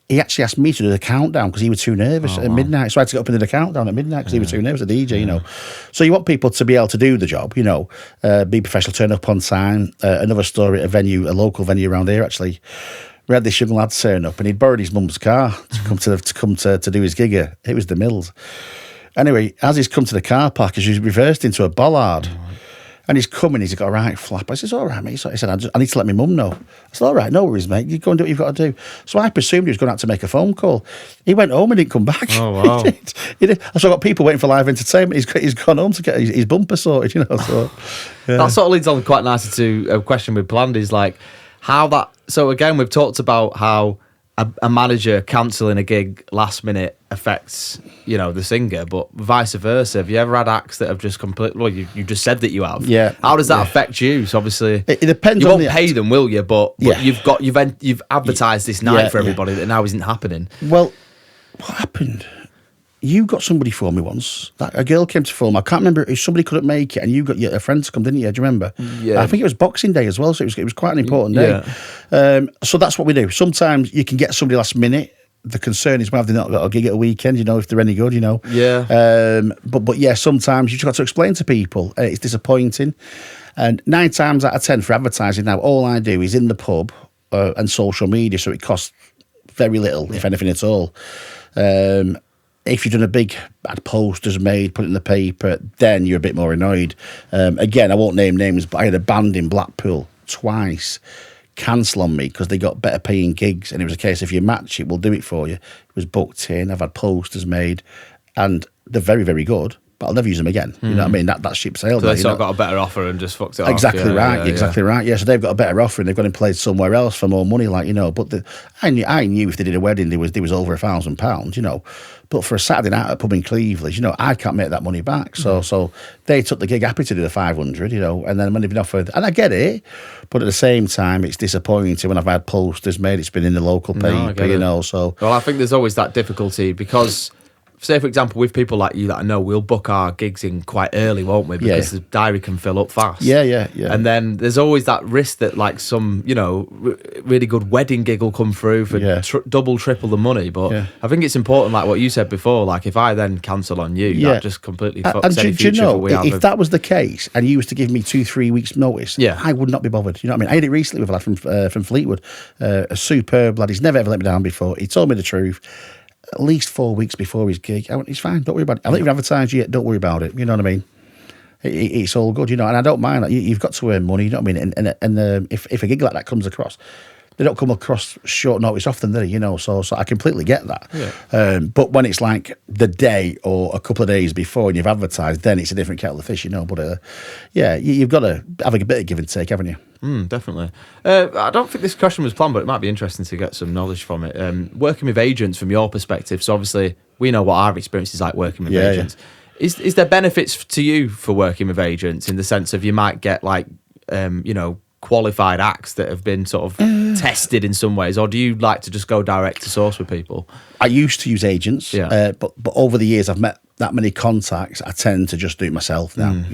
He actually asked me to do the countdown because he was too nervous at midnight. So I had to get up and do the countdown at midnight because he was too nervous, a DJ, you know. So you want people to be able to do the job, you know, be professional, turn up on time. Another story at a local venue around here, actually. We had this young lad turn up, and he'd borrowed his mum's car to come to do his gig here. It was the Mills. Anyway, as he's come to the car park, he's reversed into a bollard. And he's coming, he's got a right flap. I said, all right, mate. So he said, I need to let my mum know. I said, all right, no worries, mate. You go and do what you've got to do. So I presumed he was going out to make a phone call. He went home and didn't come back. Oh, wow. He did. So I've got people waiting for live entertainment. He's gone home to get his bumper sorted, you know. So, yeah. That sort of leads on quite nicely to a question we planned, is like how that... So again, we've talked about how a manager cancelling a gig last minute affects, the singer, but vice versa. Have you ever had acts that have just completely? Well, you just said that you have. Yeah. How does that affect you? So obviously, it depends. You on won't pay them, will you? But Yeah. you've advertised this night for everybody that now isn't happening. Well, what happened? You got somebody for me once. A girl came to film. I can't remember if somebody couldn't make it, and you got a friend to come, didn't you? Do you remember? Yeah. I think it was Boxing Day as well, so it was quite an important day. So that's what we do. Sometimes you can get somebody last minute. The concern is whether they've not got a gig at a weekend, if they're any good, Yeah. But yeah, sometimes you've got to explain to people. It's disappointing. And 9 times out of 10 for advertising now, all I do is in the pub and social media, so it costs very little, if anything at all. If you've done had posters made, put it in the paper, then you're a bit more annoyed. Again, I won't name names, but I had a band in Blackpool twice cancel on me because they got better paying gigs, and it was a case if you match it, we'll do it for you. It was booked in. I've had posters made, and they're very, very good, but I'll never use them again. You know what I mean? That ship sailed. So they sort of got a better offer and just fucked it exactly off. Right. Exactly right. Yeah, so they've got a better offer and they've gone and played somewhere else for more money, But I knew if they did a wedding, there was over £1,000, But for a Saturday night at a pub in Cleveland, I can't make that money back. So they took the gig, happy to do the 500, and then when they've been offered, and I get it, but at the same time, it's disappointing when I've had posters made. It's been in the local paper, So well, I think there's always that difficulty because. Say, for example, with people like you that I know, we'll book our gigs in quite early, won't we? Because the diary can fill up fast. Yeah. And then there's always that risk that, like, some, really good wedding gig will come through for double, triple the money. But I think it's important, like what you said before, like, if I then cancel on you, that just completely fucks any future if that was the case and you was to give me 2-3 weeks notice, I would not be bothered. You know what I mean? I had it recently with a lad from Fleetwood, a superb lad. He's never ever let me down before. He told me the truth. At least 4 weeks before his gig, I went, it's fine, don't worry about it. I haven't even advertised yet, don't worry about it. You know what I mean? It's all good, and I don't mind. Like, you've got to earn money, you know what I mean? And if a gig like that comes across, they don't come across short notice often, do they? So I completely get that. Yeah. But when it's like the day or a couple of days before and you've advertised, then it's a different kettle of fish, But you've got to have a bit of give and take, haven't you? Definitely. I don't think this question was planned, but it might be interesting to get some knowledge from it. Working with agents from your perspective, so obviously we know what our experience is like working with agents. Yeah. Is there benefits to you for working with agents in the sense of you might get qualified acts that have been sort of tested in some ways, or do you like to just go direct to source with people? I used to use agents, but over the years I've met that many contacts, I tend to just do it myself now,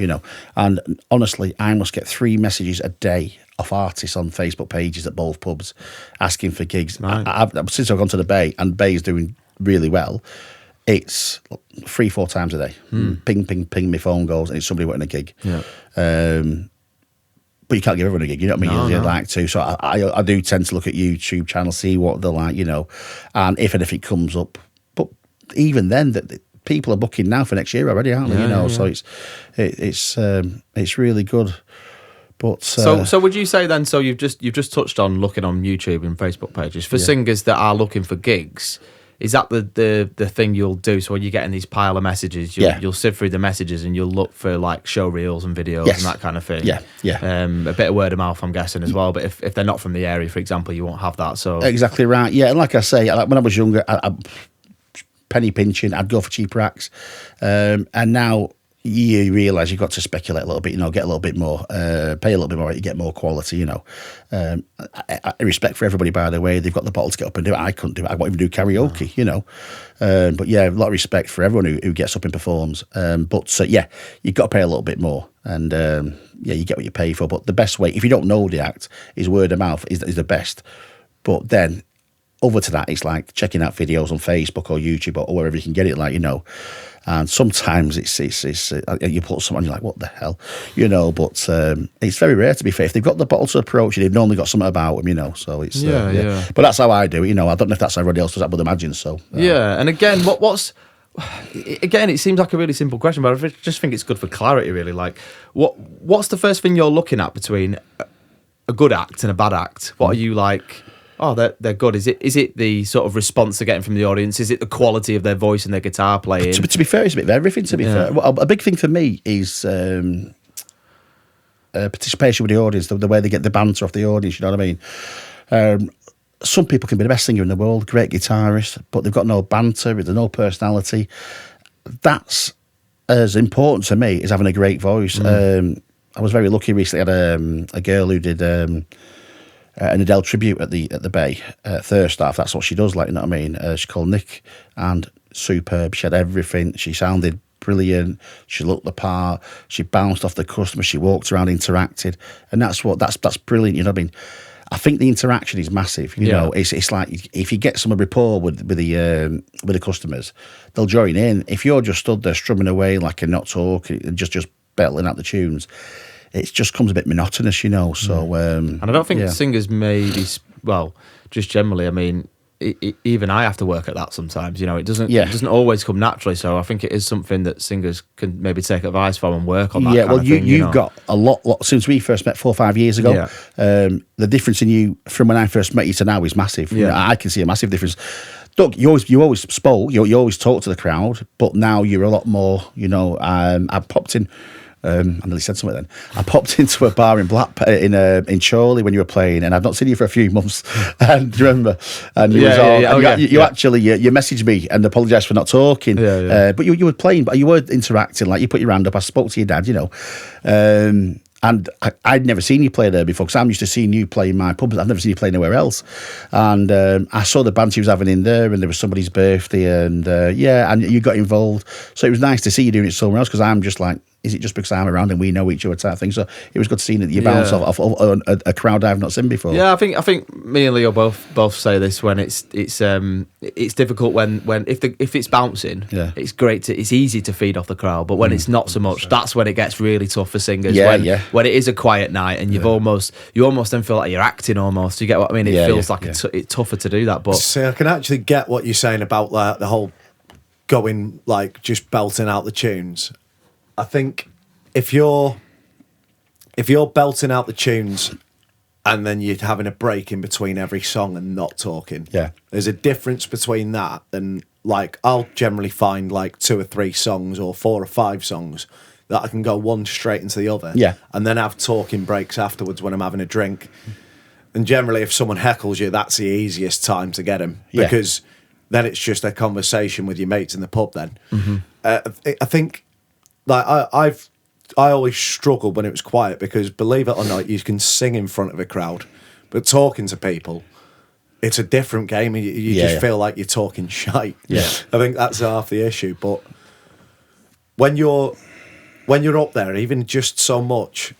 And honestly, I must get 3 messages a day off artists on Facebook pages at both pubs asking for gigs. Right. Since I've gone to the Bay, and Bay's doing really well, it's 3-4 times a day. Ping, ping, ping, my phone goes, and it's somebody wanting a gig. Yeah. But you can't give everyone a gig, you know what I mean? You'd like to. So I do tend to look at YouTube channels, see what they're like, and if anything comes up. But even then, people are booking now for next year already, aren't they? So it's really good. But so would you say then? So you've just touched on looking on YouTube and Facebook pages for singers that are looking for gigs. Is that the thing you'll do? So when you're getting these pile of messages, you'll sift through the messages and you'll look for like show reels and videos and that kind of thing. Yeah. A bit of word of mouth, I'm guessing as well. But if they're not from the area, for example, you won't have that. So exactly right. Yeah, and like I say, when I was younger, I penny pinching, I'd go for cheaper acts, and now you realise you've got to speculate a little bit, get a little bit more, pay a little bit more, you get more quality, I respect for everybody, by the way. They've got the bottle to get up and do it. I couldn't do it. I won't even do karaoke, But yeah, a lot of respect for everyone who gets up and performs. But you've got to pay a little bit more, and you get what you pay for. But the best way, if you don't know the act, is word of mouth is the best. But then, over to that, it's like checking out videos on Facebook or YouTube or wherever you can get it, And sometimes it's you put someone, you're like, what the hell, But it's very rare, to be fair. If they've got the bottle to approach you, they've normally got something about them, So it's But that's how I do it, I don't know if that's how everybody else does. I would imagine so. And again, what's again? It seems like a really simple question, but I just think it's good for clarity, really. Like, what's the first thing you're looking at between a good act and a bad act? What are you like? Oh, they're good. Is it the sort of response they're getting from the audience? Is it the quality of their voice and their guitar playing? To be fair, it's a bit of everything, to be fair. Well, a big thing for me is participation with the audience, the way they get the banter off the audience, you know what I mean? some people can be the best singer in the world, great guitarist, but they've got no banter, there's no personality. That's as important to me as having a great voice. I was very lucky recently. I had a girl who did an Adele tribute at the Bay, Thirstaff. That's what she does, like, you know what I mean? She's called Nick, and superb. She had everything. She sounded brilliant. She looked the part. She bounced off the customer. She walked around, interacted, and that's brilliant. You know what I mean? I think the interaction is massive. You know, it's like if you get some rapport with the customers, they'll join in. If you're just stood there strumming away like you're not talking and just belting out the tunes, it just comes a bit monotonous, you know. So, and I don't think singers maybe, well, just generally, I mean, even I have to work at that sometimes. You know, it doesn't always come naturally. So I think it is something that singers can maybe take advice from and work on that. Yeah, well, you've got a lot since we first met 4 or 5 years ago. Yeah. The difference in you from when I first met you to now is massive. Yeah. You know, I can see a massive difference. Doug, you always spoke, you always talked to the crowd, but now you're a lot more. You know, I popped in. I nearly said something then. I popped into a bar in in Chorley when you were playing, and I've not seen you for a few months. And remember, and you actually messaged me and apologised for not talking. But you were playing, but you were interacting. Like, you put your hand up. I spoke to your dad, you know. And I'd never seen you play there before, because I'm used to seeing you play in my pub. I've never seen you play anywhere else. And I saw the band she was having in there, and there was somebody's birthday, and and you got involved. So it was nice to see you doing it somewhere else, because I'm just like, is it just because I'm around and we know each other type thing? So it was good to see that you bounce off a crowd I've not seen before. Yeah, I think me and Leo both say this when it's difficult when if it's bouncing, it's great it's easy to feed off the crowd, but when it's not so much, that's when it gets really tough for singers. When it is a quiet night and you almost then feel like you're acting almost. You get what I mean? It feels like it's tougher to do that. But see, I can actually get what you're saying about the whole going, like, just belting out the tunes. I think if you're belting out the tunes and then you're having a break in between every song and not talking, there's a difference between that and, like, I'll generally find like 2 or 3 songs or 4 or 5 songs that I can go one straight into the other, and then have talking breaks afterwards when I'm having a drink. And generally, if someone heckles you, that's the easiest time to get them, because then it's just a conversation with your mates in the pub. Then I think. Like, I always struggled when it was quiet, because, believe it or not, you can sing in front of a crowd, but talking to people, it's a different game. You just feel like you're talking shite. I think that's half the issue. But when you're up there, even just so much,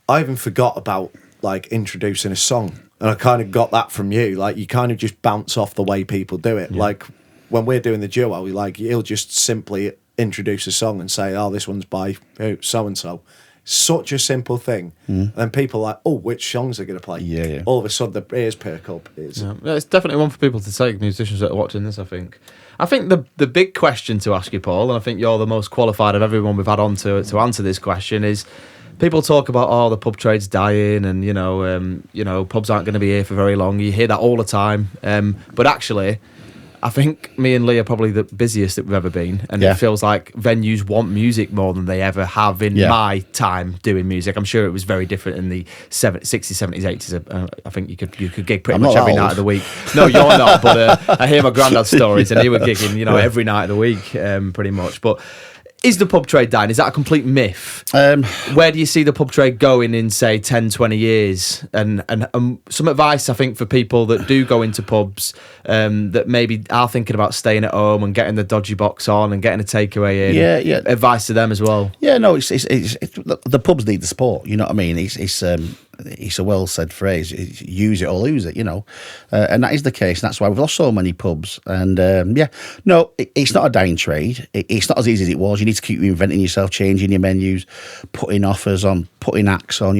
I even forgot about, like, introducing a song, and I kind of got that from you. Like, you kind of just bounce off the way people do it. Like, when we're doing the duo, he'll just simply introduce a song and say, oh, this one's by so and so. Such a simple thing. And people are like, oh, which songs are going to play? All of a sudden the ears perk up. It's definitely one for people to take, musicians that are watching this. I think the big question to ask you, Paul, and I think you're the most qualified of everyone we've had on to answer this question, is people talk about, the pub trade's dying, and pubs aren't going to be here for very long. You hear that all the time, but actually, I think me and Lee are probably the busiest that we've ever been, and it feels like venues want music more than they ever have in my time doing music. I'm sure it was very different in the 60s, 70s, 80s. I think you could gig pretty much every night of the week. No, you're not, but I hear my granddad's stories, and he was gigging, every night of the week, pretty much. But is the pub trade dying? Is that a complete myth? Where do you see the pub trade going in, say, 10, 20 years? And some advice, I think, for people that do go into pubs, that maybe are thinking about staying at home and getting the dodgy box on and getting a takeaway in. Advice to them as well. Yeah, no, it's the pubs need the support. You know what I mean? It's a well said phrase. Use it or lose it. And that is the case. And that's why we've lost so many pubs. And it's not a dying trade. It's not as easy as it was. You need to keep reinventing yourself, changing your menus, putting offers on, putting acts on.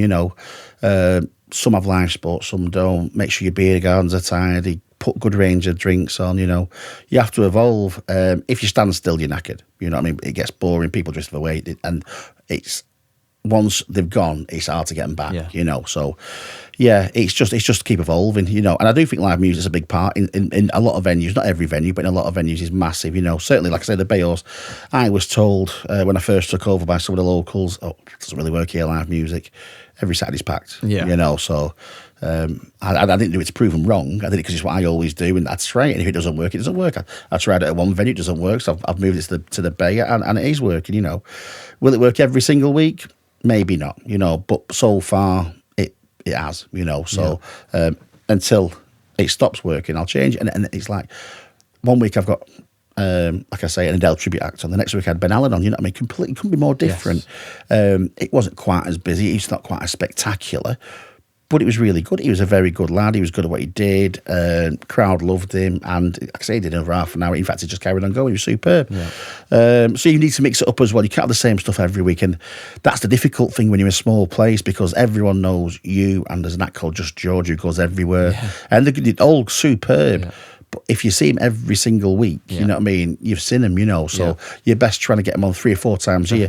Some have live sports, some don't. Make sure your beer gardens are tidy. Put good range of drinks on. You have to evolve. If you stand still, you're knackered. You know what I mean? It gets boring. People drift away, and it's. Once they've gone, it's hard to get them back, So, it's just to keep evolving, And I do think live music is a big part in a lot of venues. Not every venue, but in a lot of venues is massive, Certainly, like I say, the Bayos, I was told when I first took over by some of the locals, it doesn't really work here, live music. Every Saturday's packed, So, I didn't do it to prove them wrong. I did it because it's what I always do, and that's right. And if it doesn't work, it doesn't work. I tried it at one venue, it doesn't work, so I've moved it to the Bay, and it is working. Will it work every single week? Maybe not. But so far it has. So until it stops working, I'll change it. And it's like 1 week I've got. Like I say, an Adele tribute act on. The next week I had Ben Allen on. Completely couldn't be more different. Yes. It wasn't quite as busy. It's not quite as spectacular, but it was really good. He was a very good lad. He was good at what he did. Crowd loved him, and like I say, he did over half an hour. In fact, he just carried on going. He was superb. Yeah. So you need to mix it up as well. You can't have the same stuff every week, and that's the difficult thing when you're in a small place because everyone knows you. And there's an act called Just George who goes everywhere, and they're all superb. Yeah. But if you see him every single week, you know what I mean? You've seen him, so you're best trying to get him on 3 or 4 times a year.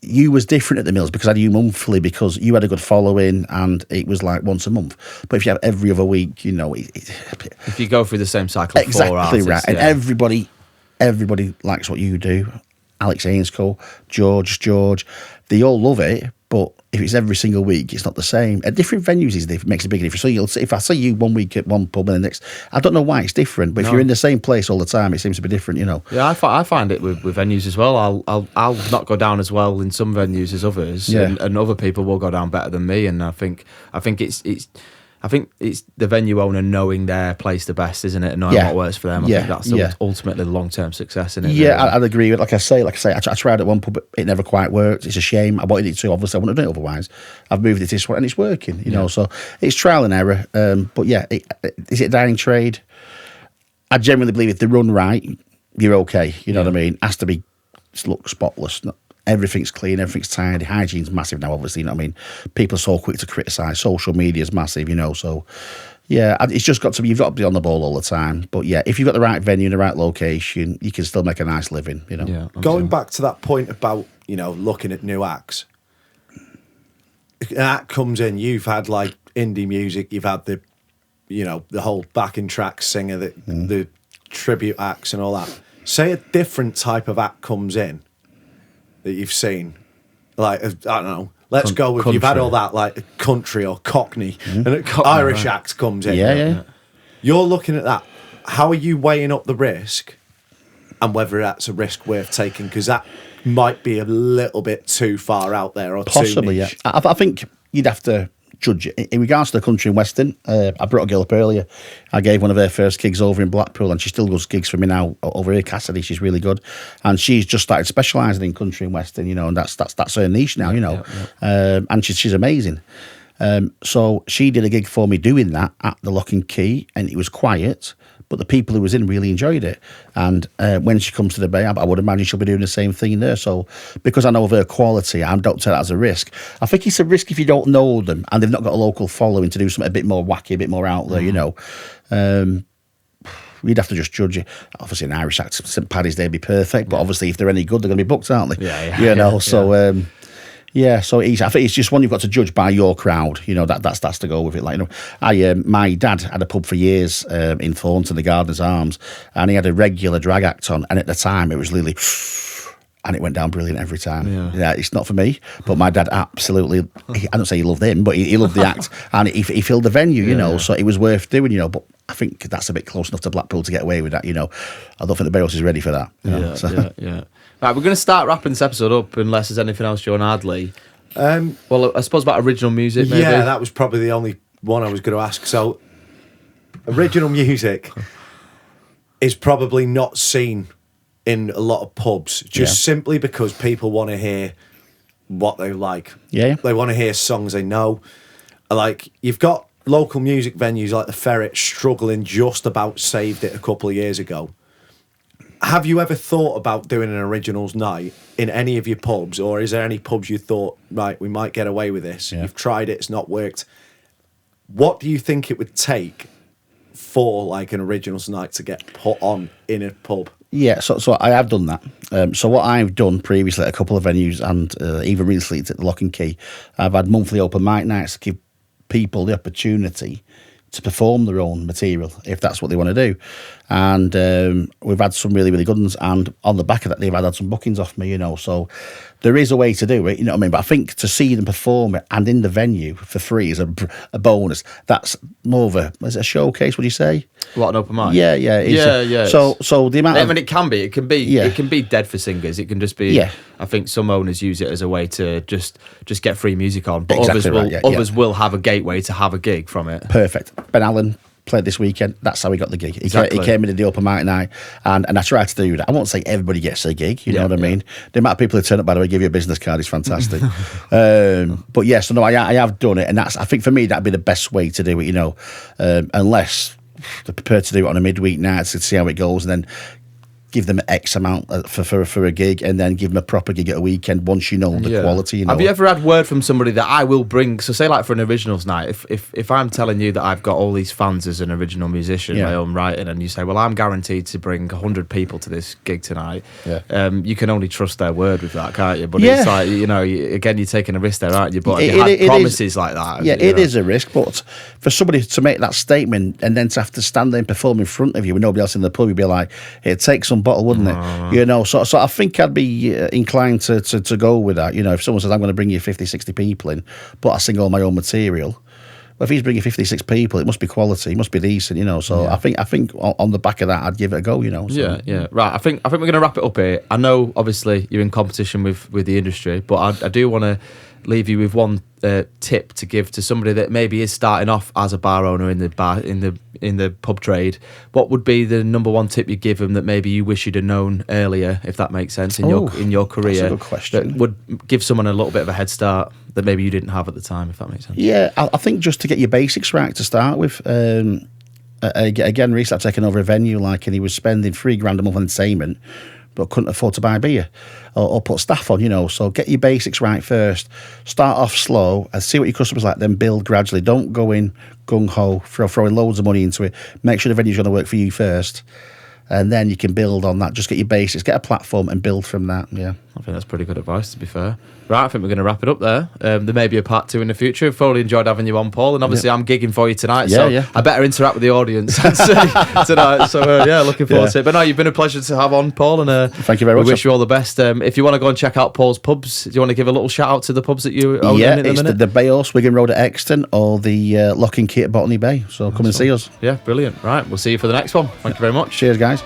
You was different at the Mills because I had you monthly because you had a good following and it was like once a month. But if you have every other week, if you go through the same cycle, exactly 4 artists, right, and everybody likes what you do. Alex Ainscoe, George, they all love it. But if it's every single week, it's not the same. At different venues, it makes a big difference. So if I see you 1 week at one pub and the next, I don't know why it's different. But if you're in the same place all the time, it seems to be different. Yeah, I find it with venues as well. I'll not go down as well in some venues as others, and other people will go down better than me. And I think it's the venue owner knowing their place the best, isn't it? And knowing what works for them. I think that's ultimately the long-term success in it. Yeah, really. I'd agree. Like I say, I tried at one pub, but it never quite worked. It's a shame. I wanted it to. Obviously, I wouldn't have done it otherwise. I've moved it to this one, and it's working. So it's trial and error. But yeah, is it a dying trade? I genuinely believe if they run right, you're okay. You know what I mean? It has to be look spotless. Everything's clean, everything's tidy. Hygiene's massive now, obviously, People are so quick to criticise. Social media's massive, So, yeah, it's just got to be, you've got to be on the ball all the time. But, yeah, if you've got the right venue and the right location, you can still make a nice living, Yeah, going back to that point about, looking at new acts. An act comes in, you've had, like, indie music, you've had the, the whole backing track singer, the tribute acts and all that. Say a different type of act comes in that you've seen, like, I don't know, let's go with, you've had all that, like, country or Cockney, and an Irish act comes in. Yeah. You're looking at that. How are you weighing up the risk and whether that's a risk worth taking? Because that might be a little bit too far out there or possibly, too niche. I think you'd have to judge it. In regards to the country and western, I brought a girl up earlier. I gave one of her first gigs over in Blackpool, and she still does gigs for me now over here. Cassidy, she's really good, and she's just started specialising in country and western. And that's her niche now. And she's amazing. So she did a gig for me doing that at the Lock and Key, and it was quiet, but the people who was in really enjoyed it. And when she comes to the Bay, I would imagine she'll be doing the same thing there. So because I know of her quality, I don't take that as a risk. I think it's a risk if you don't know them and they've not got a local following to do something a bit more wacky, a bit more out there, We'd have to just judge it. Obviously, an Irish act, St Paddy's Day would be perfect, but obviously if they're any good, they're going to be booked, aren't they? So... Yeah, so I think it's just one you've got to judge by your crowd. That's to go with it. Like, my dad had a pub for years in Thornton, the Gardener's Arms, and he had a regular drag act on. And at the time, it was Lily, and it went down brilliant every time. Yeah, it's not for me, but my dad absolutely. I don't say he loved him, but he loved the act, and he filled the venue. So it was worth doing. But I think that's a bit close enough to Blackpool to get away with that. I don't think the Barrows is ready for that. Yeah. Right, we're going to start wrapping this episode up unless there's anything else you want to add, Lee. Well, I suppose about original music, maybe? Yeah, that was probably the only one I was going to ask. So, original music is probably not seen in a lot of pubs, just simply because people want to hear what they like. Yeah. They want to hear songs they know. Like, you've got local music venues like the Ferret struggling, just about saved it a couple of years ago. Have you ever thought about doing an originals night in any of your pubs, or is there any pubs you thought, right, we might get away with this? You've tried it, it's not worked. What do you think it would take for like an originals night to get put on in a pub? Yeah, so I have done that. So what I've done previously at a couple of venues, and even recently at the Lock and Key, I've had monthly open mic nights to give people the opportunity to perform their own material if that's what they want to do. And we've had some really, really good ones, and on the back of that they've had some bookings off me, so there is a way to do it, you know what I mean? But I think to see them perform it and in the venue for free is a bonus. That's more of is it a showcase, would you say? What, an open mic? Yeah, yeah. Yeah. So the amount I mean, it can be dead for singers. It can just be. Yeah. I think some owners use it as a way to just get free music on, but Exactly others will have a gateway to have a gig from it. Perfect. Ben Allen played this weekend. That's how he got the gig. He came in the open mic night, and I tried to do that. I won't say everybody gets a gig, you know what I mean? The amount of people who turn up, by the way, give you a business card is fantastic. But yeah, so no, I have done it, and I think for me that'd be the best way to do it, you know, unless they're prepared to do it on a midweek night to see how it goes, and then give them X amount for a gig, and then give them a proper gig at a weekend once you know the quality. You know? Have you ever had word from somebody that I will bring? So say like for an originals night, if I'm telling you that I've got all these fans as an original musician, my own writing, and you say, well, I'm guaranteed to bring 100 people to this gig tonight. You can only trust their word with that, can't you? But it's like, you know, again, you're taking a risk there, aren't you? But you had promises like that. Yeah, it is a risk, but for somebody to make that statement and then to have to stand there and perform in front of you with nobody else in the pub, you'd be like, it'd take some bottle, wouldn't it? You know, so I think I'd be inclined to go with that. You know, if someone says, I'm going to bring you 50, 60 people in, but I sing all my own material. Well, if he's bringing 56 people, it must be quality, it must be decent, you know. So I think on the back of that, I'd give it a go, you know. So. Yeah. Right. I think we're going to wrap it up here. I know, obviously, you're in competition with the industry, but I do want to leave you with one tip to give to somebody that maybe is starting off as a bar owner in the pub trade. What would be the number one tip you give them that maybe you wish you'd have known earlier, if that makes sense, in your career? That's a good question. That would give someone a little bit of a head start that maybe you didn't have at the time, if that makes sense. Yeah, I think just to get your basics right to start with. Again, recently I've taken over a venue, and he was spending $3,000 a month on entertainment, but couldn't afford to buy beer or put staff on, you know. So get your basics right first. Start off slow and see what your customers like, then build gradually. Don't go in gung-ho, throwing loads of money into it. Make sure the venue's going to work for you first. And then you can build on that. Just get your basics, get a platform and build from that, yeah. I think that's pretty good advice, to be fair. Right, I think we're going to wrap it up there. There may be a part 2 in the future. I've thoroughly enjoyed having you on, Paul. And obviously I'm gigging for you tonight, so I better interact with the audience tonight. So looking forward to it. But no, you've been a pleasure to have on, Paul. And thank you very much. We wish you all the best. If you want to go and check out Paul's pubs, do you want to give a little shout out to the pubs that you own in the minute? The Bayhorse, Wigan Road at Exton, or the Lock and Key at Botany Bay. So come and see us. Yeah, brilliant. Right, we'll see you for the next one. Thank you very much. Cheers, guys. Show.